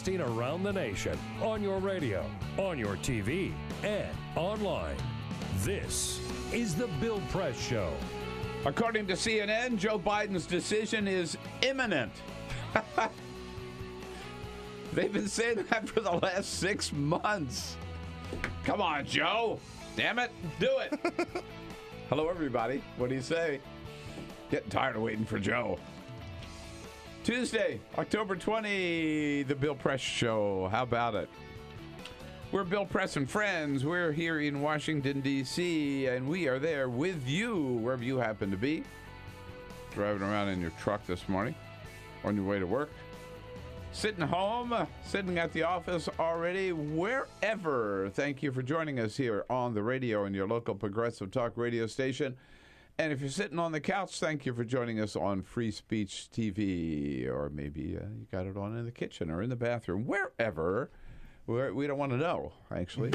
broadcasting around the nation, on your radio, on your TV, and online. This is The Bill Press Show. According to CNN, Joe Biden's decision is imminent. They've been saying that for the last 6 months. Come on, Joe. Damn it. Do it. Hello, everybody. What do you say? Getting tired of waiting for Joe. Tuesday, October 20, The Bill Press Show. How about it? We're Bill Press and Friends. We're here in Washington, D.C., and we are there with you, wherever you happen to be. Driving around in your truck this morning, on your way to work. Sitting home, sitting at the office already, wherever. Thank you for joining us here on the radio and your local progressive talk radio station. And if you're sitting on the couch, thank you for joining us on Free Speech TV. Or maybe you got it on in the kitchen or in the bathroom, wherever. We don't want to know, actually.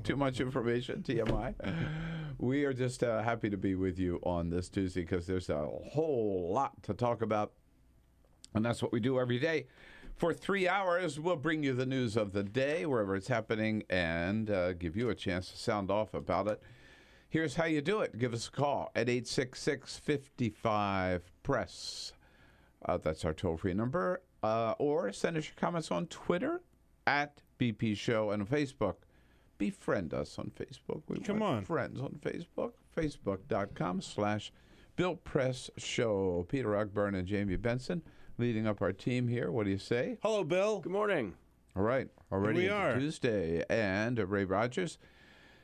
Too much information, TMI. We are just happy to be with you on this Tuesday because there's a whole lot to talk about. And that's what we do every day. For 3 hours, we'll bring you the news of the day, wherever it's happening, and give you a chance to sound off about it. Here's how you do it. Give us a call at 866-55-PRESS. That's our toll-free number. Or send us your comments on Twitter, at BP Show, and on Facebook. Befriend us on Facebook. Come on. Friends on Facebook. Facebook.com/Bill Press Show. Peter Ogburn and Jamie Benson leading up our team here. What do you say? Hello, Bill. Good morning. All right. Already Here we are. Tuesday. And Ray Rogers.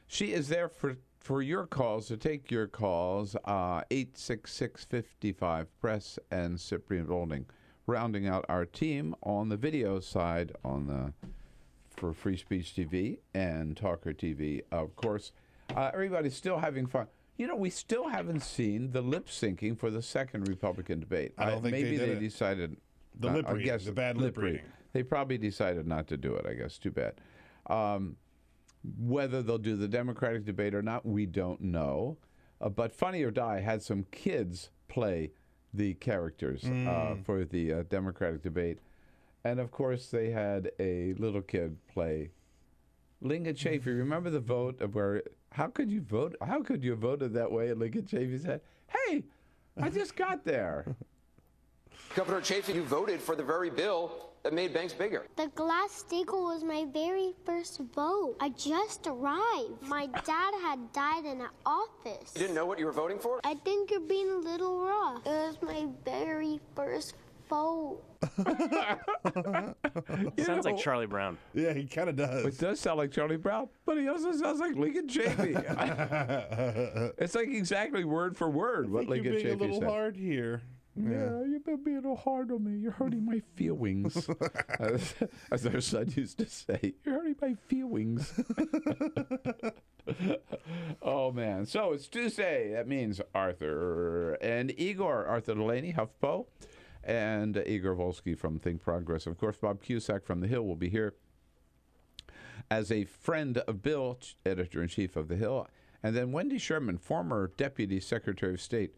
She is there for your calls, to take your calls. 866-55-PRESS and Cyprian Volding. Rounding out our team on the video side for Free Speech TV and TawkrTV. Of course, everybody's still having fun. You know, we still haven't seen the lip syncing for the second Republican debate. I don't think maybe they did they it. decided The lip reading, the bad lip reading. They probably decided not to do it. I guess too bad. Whether they'll do the Democratic debate or not, we don't know. But Funny or Die had some kids play the characters for the Democratic debate. And, of course, they had a little kid play Lincoln Chafee. Remember the vote of where, how could you vote? How could you have voted that way? And Lincoln Chafee said, hey, I just got there. Governor Chafee, you voted for the very bill that made banks bigger. The Glass-Steagall was my very first vote. I just arrived. My dad had died in an office. You didn't know what you were voting for? I think you're being a little rough. It was my very first vote. Sounds like Charlie Brown. Yeah, he kind of does. It does sound like Charlie Brown, but he also sounds like Lincoln Chafee. It's like exactly word for word what Lincoln Chafee said. You're being a little hard here. Yeah, you've been being a little hard on me. You're hurting my feelings. As our son used to say, you're hurting my feelings. Oh, man. So it's Tuesday. That means Arthur and Igor. Arthur Delaney, HuffPo, and Igor Volsky from Think Progress. Of course, Bob Cusack from The Hill will be here as a friend of Bill, editor-in-chief of The Hill. And then Wendy Sherman, former Deputy Secretary of State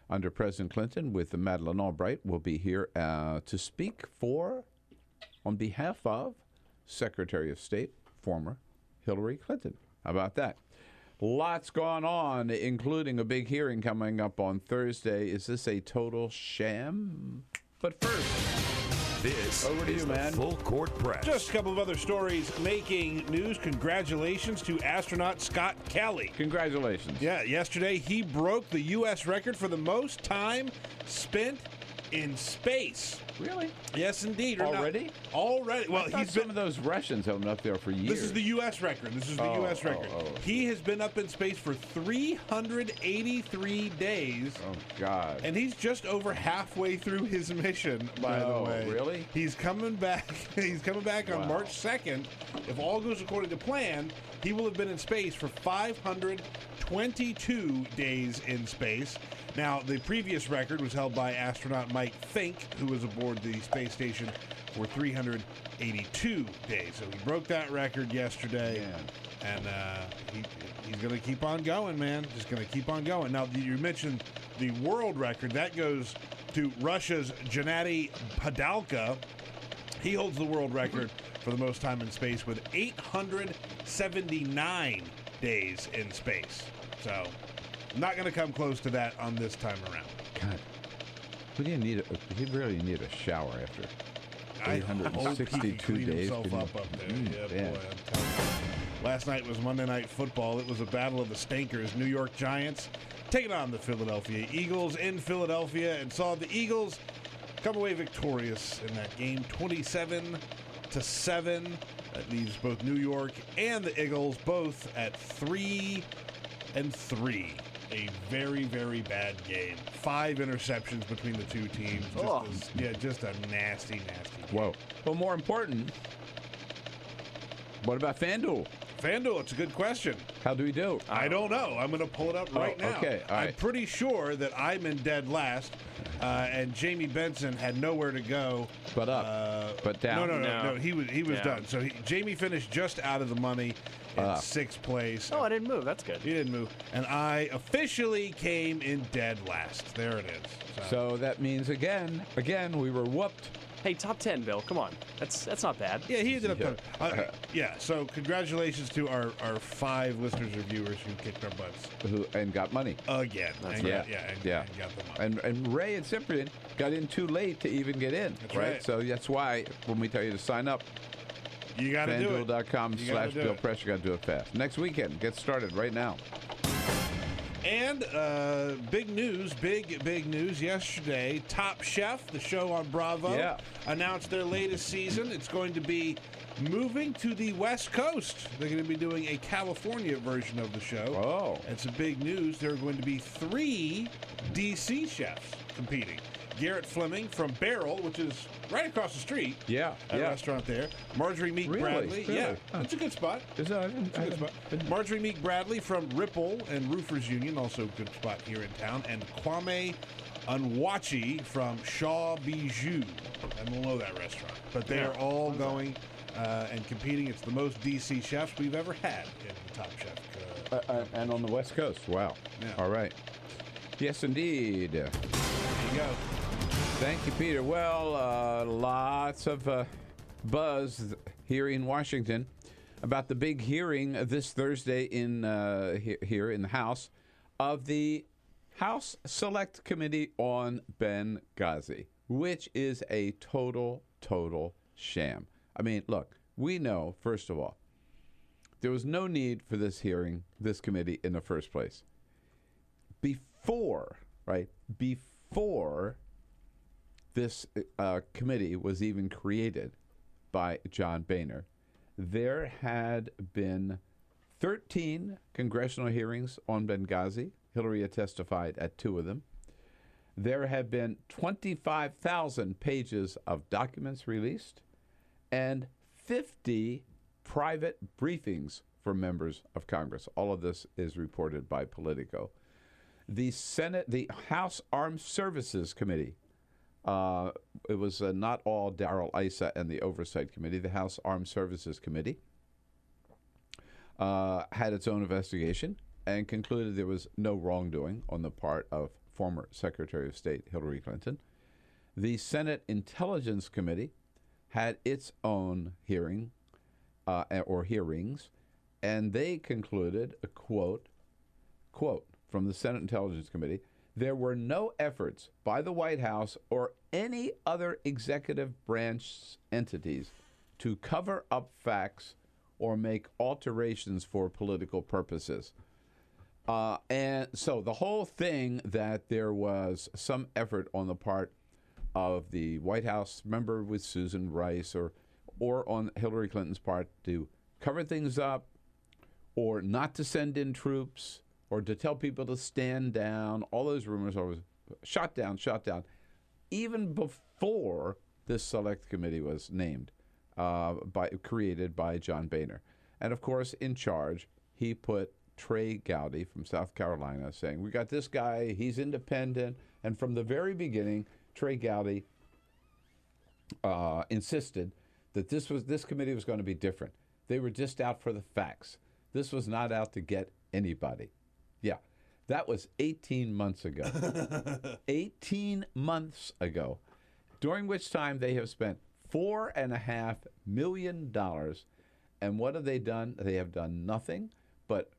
under President Clinton, with Madeleine Albright, will be here to speak on behalf of Secretary of State, former Hillary Clinton. How about that? Lots going on, including a big hearing coming up on Thursday. Is this a total sham? But first, This over to is you, the man. Full Court Press. Just a couple of other stories making news. Congratulations to astronaut Scott Kelly. Congratulations. Yeah, yesterday he broke the U.S. record for the most time spent in space. Really? Yes, indeed. Already? Already. Well, I thought he's some been. of those Russians have been up there for years. This is the U.S. record. This is the U.S. record. He has been up in space for 383 days. Oh, God. And he's just over halfway through his mission, by the way. Really? He's coming back. He's coming back on March 2nd. If all goes according to plan, he will have been in space for 522 days in space. Now, the previous record was held by astronaut Mike Fink, who was aboard the space station for 382 days. So he broke that record yesterday. Man. And he's going to keep on going, man. Just going to keep on going. Now, you mentioned the world record. That goes to Russia's Gennady Padalka. He holds the world record for the most time in space with 879 days in space. So, not going to come close to that on this time around. God, he really need a shower after 862 days. Himself up there. Yeah, man. boy, I'm telling you. Last night was Monday Night Football. It was a battle of the stinkers. New York Giants taking on the Philadelphia Eagles in Philadelphia, and saw the Eagles come away victorious in that game, 27-7. That leaves both New York and the Eagles both at 3-3. A very, very bad game. 5 interceptions between the two teams. Just a nasty, nasty game. Whoa. Well, more important, what about FanDuel? FanDuel, it's a good question. How do we do? I don't know. I'm going to pull it up right now. Okay, all right. I'm pretty sure that I'm in dead last, and Jamie Benson had nowhere to go. But up, but down. No. He was done. So Jamie finished just out of the money in 6th place. Oh, I didn't move. That's good. He didn't move. And I officially came in dead last. There it is. So that means, again, we were whooped. Hey, top 10, Bill. Come on. That's not bad. Yeah, he ended up. So congratulations to our 5 listeners or viewers who kicked our butts And got money. again. And got the money. And Ray and Cyprian got in too late to even get in. That's right. So that's why when we tell you to sign up, You got to do it. FanDuel.com/BillPress. You got to do it fast. Next weekend, get started right now. And big news yesterday. Top Chef, the show on Bravo, announced their latest season. It's going to be moving to the West Coast. They're going to be doing a California version of the show. Oh. And some big news. There are going to be 3 D.C. chefs competing. Garrett Fleming from Barrel, which is right across the street. Yeah. At a restaurant there. Marjorie Meek Bradley. Really? Yeah. Huh. It's a good spot. Is that, It's a good spot. Marjorie Meek Bradley from Ripple and Roofers Union, also a good spot here in town. And Kwame Unwachi from Shaw Bijou. I don't know that restaurant. But they are all going and competing. It's the most DC chefs we've ever had in the Top Chef. and on the West Coast. Wow. Yeah. All right. Yes, indeed. There you go. Thank you, Peter. Well, lots of buzz here in Washington about the big hearing this Thursday in here in the House of the House Select Committee on Benghazi, which is a total sham. I mean, look, we know, first of all, there was no need for this hearing, this committee in the first place. Before this committee was even created by John Boehner, there had been 13 congressional hearings on Benghazi. Hillary had testified at 2 of them. There have been 25,000 pages of documents released and 50 private briefings for members of Congress. All of this is reported by Politico. The House Armed Services Committee, it was not all Darrell Issa and the Oversight Committee. The House Armed Services Committee had its own investigation and concluded there was no wrongdoing on the part of former Secretary of State Hillary Clinton. The Senate Intelligence Committee had its own hearing or hearings, and they concluded, a quote from the Senate Intelligence Committee, there were no efforts by the White House or any other executive branch entities to cover up facts or make alterations for political purposes. And so the whole thing that there was some effort on the part of the White House member with Susan Rice or on Hillary Clinton's part to cover things up or not to send in troops or to tell people to stand down, all those rumors are shot down, even before this select committee was named, created by John Boehner. And of course, in charge, he put Trey Gowdy from South Carolina, saying, we got this guy, he's independent. And from the very beginning, Trey Gowdy insisted that this committee was going to be different. They were just out for the facts. This was not out to get anybody. Yeah, that was 18 months ago. 18 months ago, during which time they have spent $4.5 million. And what have they done? They have done nothing but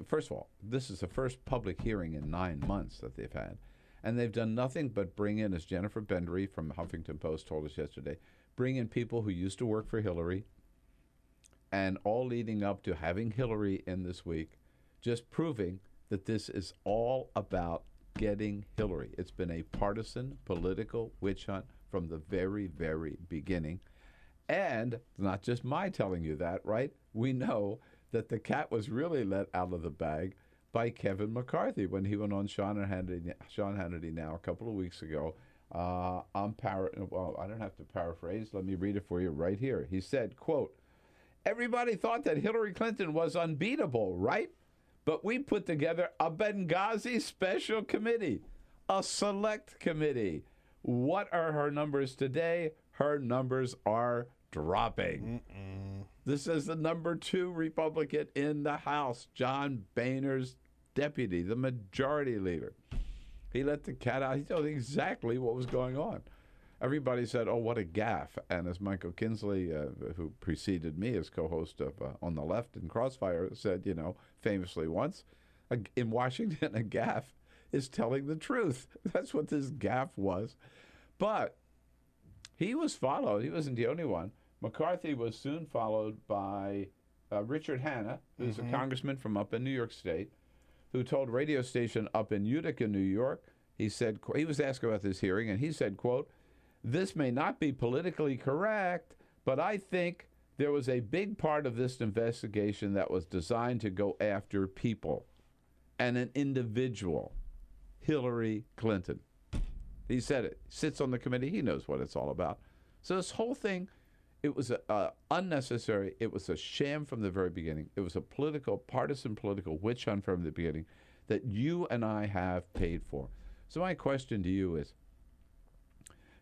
first of all, this is the first public hearing in 9 months that they've had. And they've done nothing but bring in, as Jennifer Bendry from Huffington Post told us yesterday, bring in people who used to work for Hillary, and all leading up to having Hillary in this week, just proving that this is all about getting Hillary. It's been a partisan political witch hunt from the very, very beginning. And not just my telling you that, right? We know that the cat was really let out of the bag by Kevin McCarthy when he went on Sean Hannity now a couple of weeks ago. I don't have to paraphrase. Let me read it for you right here. He said, quote, "Everybody thought that Hillary Clinton was unbeatable, right? But we put together a Benghazi special committee, a select committee. What are her numbers today? Her numbers are dropping." This is the number 2 Republican in the House, John Boehner's deputy, the majority leader. He let the cat out. He told exactly what was going on. Everybody said, oh, what a gaffe. And as Michael Kinsley, who preceded me as co-host of On the Left in Crossfire, said, famously once, in Washington, a gaffe is telling the truth. That's what this gaffe was. But he was followed. He wasn't the only one. McCarthy was soon followed by Richard Hanna, who's a congressman from up in New York State, who told a radio station up in Utica, New York, he said, he was asked about this hearing, and he said, quote, "This may not be politically correct, but I think there was a big part of this investigation that was designed to go after people and an individual, Hillary Clinton." He said it. Sits on the committee. He knows what it's all about. So this whole thing, it was unnecessary. It was a sham from the very beginning. It was a partisan political witch hunt from the beginning that you and I have paid for. So my question to you is,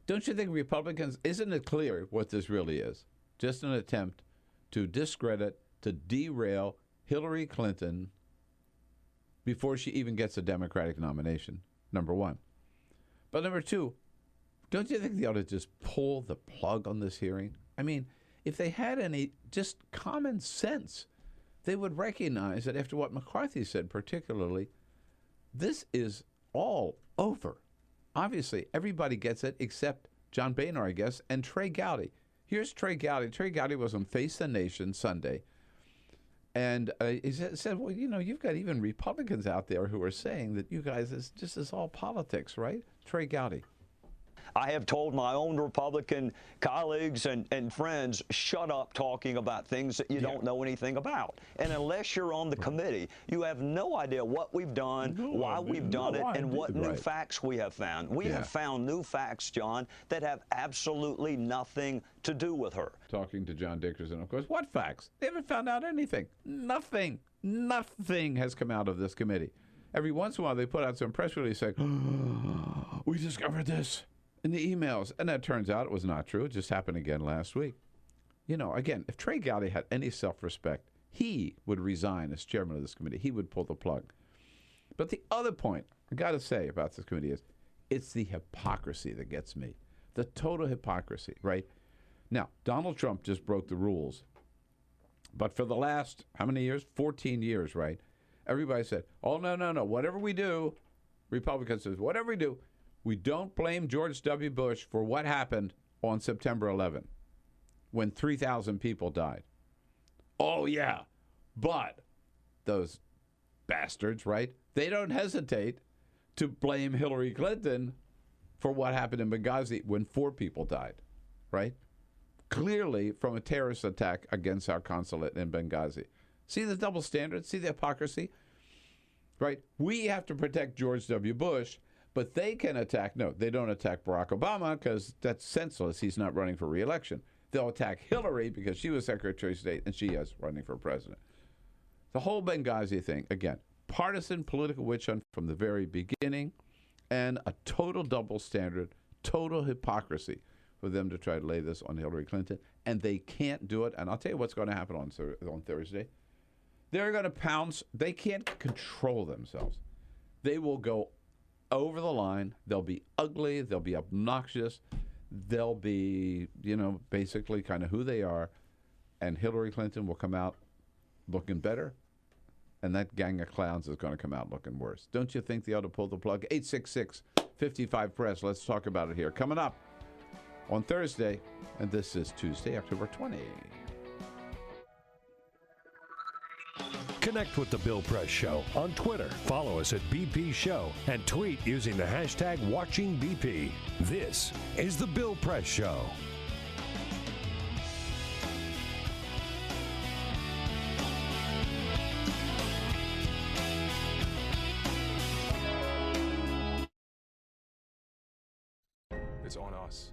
don't you think Republicans, isn't it clear what this really is? Just an attempt to discredit, to derail Hillary Clinton before she even gets a Democratic nomination, number one. But number two, don't you think they ought to just pull the plug on this hearing? I mean, if they had any just common sense, they would recognize that after what McCarthy said particularly, this is all over. Obviously, everybody gets it except John Boehner, I guess, and Trey Gowdy. Here's Trey Gowdy. Trey Gowdy was on Face the Nation Sunday. And he said, well, you've got even Republicans out there who are saying that you guys, this is all politics, right? Trey Gowdy. I have told my own Republican colleagues and friends, shut up talking about things that you don't know anything about. And unless you're on the committee, you have no idea what we've done, why we've done it, and what new facts we have found. We have found new facts, John, that have absolutely nothing to do with her. Talking to John Dickerson, of course. What facts? They haven't found out anything. Nothing. Nothing has come out of this committee. Every once in a while, they put out some press release saying, oh, we discovered this in the emails. And that turns out it was not true. It just happened again last week. Again, if Trey Gowdy had any self-respect, he would resign as chairman of this committee. He would pull the plug. But the other point I got to say about this committee is it's the hypocrisy that gets me. The total hypocrisy, right? Now, Donald Trump just broke the rules. But for the last, how many years? 14 years, right? Everybody said, oh, no. Whatever we do, Republicans says, whatever we do, we don't blame George W. Bush for what happened on September 11 when 3,000 people died. Oh, yeah. But those bastards, right? They don't hesitate to blame Hillary Clinton for what happened in Benghazi when 4 people died, right? Clearly from a terrorist attack against our consulate in Benghazi. See the double standard? See the hypocrisy? Right? We have to protect George W. Bush, but they can attack. No, they don't attack Barack Obama because that's senseless. He's not running for re-election. They'll attack Hillary because she was Secretary of State and she is running for president. The whole Benghazi thing, again, partisan political witch hunt from the very beginning and a total double standard, total hypocrisy for them to try to lay this on Hillary Clinton. And they can't do it. And I'll tell you what's going to happen on Thursday. They're going to pounce. They can't control themselves. They will go over the line. They'll be ugly. They'll be obnoxious. they'll be, basically kind of who they are, and Hillary Clinton will come out looking better, and that gang of clowns is going to come out looking worse. Don't you think they ought to pull the plug? 866-55-PRESS. Let's talk about it here. Coming up on Thursday, and this is Tuesday, October 20. Connect with The Bill Press Show on Twitter. Follow us at BP Show and tweet using the hashtag WatchingBP. This is The Bill Press Show. It's on us.